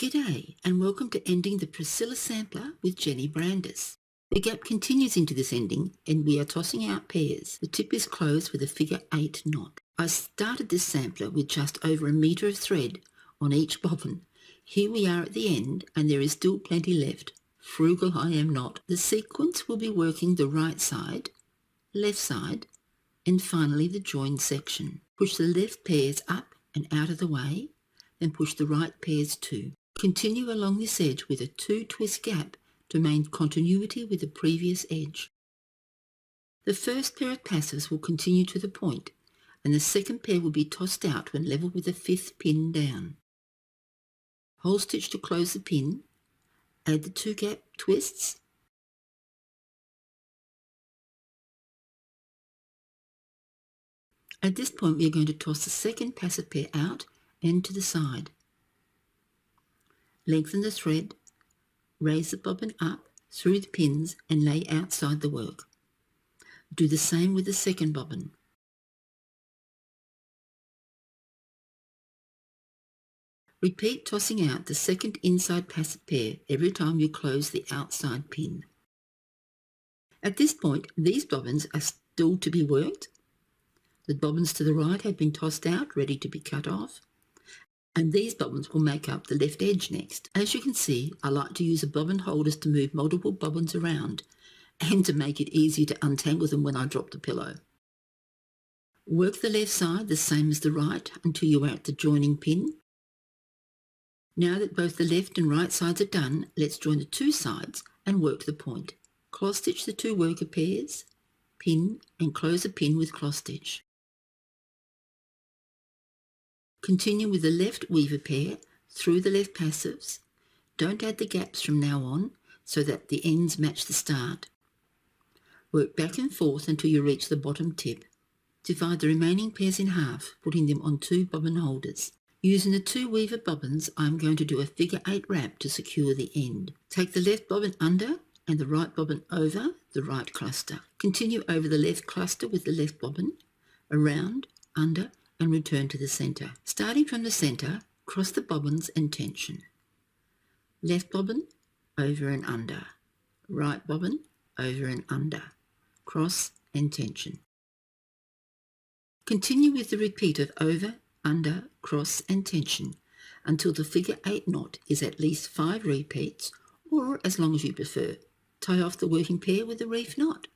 G'day and welcome to Ending the Priscilla Sampler with Jenny Brandis. The gap continues into this ending and we are tossing out pairs. The tip is closed with a figure 8 knot. I started this sampler with just over a metre of thread on each bobbin. Here we are at the end and there is still plenty left. Frugal I am not. The sequence will be working the right side, left side and finally the joined section. Push the left pairs up and out of the way, then push the right pairs too. Continue along this edge with a 2-twist gap to maintain continuity with the previous edge. The first pair of passives will continue to the point, and the second pair will be tossed out when level with the 5th pin down. Hole stitch to close the pin, add the 2 gap twists, at this point we are going to toss the second passive pair out and to the side. Lengthen the thread, raise the bobbin up through the pins and lay outside the work. Do the same with the second bobbin. Repeat tossing out the second inside passive pair every time you close the outside pin. At this point, these bobbins are still to be worked. The bobbins to the right have been tossed out, ready to be cut off. And these bobbins will make up the left edge next. As you can see, I like to use the bobbin holders to move multiple bobbins around and to make it easier to untangle them when I drop the pillow. Work the left side the same as the right until you are at the joining pin. Now that both the left and right sides are done, let's join the 2 sides and work the point. Cross stitch the 2 worker pairs, pin and close the pin with cross stitch. Continue with the left weaver pair through the left passives. Don't add the gaps from now on so that the ends match the start. Work back and forth until you reach the bottom tip. Divide the remaining pairs in half, putting them on 2 bobbin holders. Using the 2 weaver bobbins, I'm going to do a figure 8 wrap to secure the end. Take the left bobbin under and the right bobbin over the right cluster. Continue over the left cluster with the left bobbin, around, under, and return to the centre. Starting from the centre, cross the bobbins and tension. Left bobbin, over and under. Right bobbin, over and under. Cross and tension. Continue with the repeat of over, under, cross and tension until the figure 8 knot is at least 5 repeats or as long as you prefer. Tie off the working pair with a reef knot.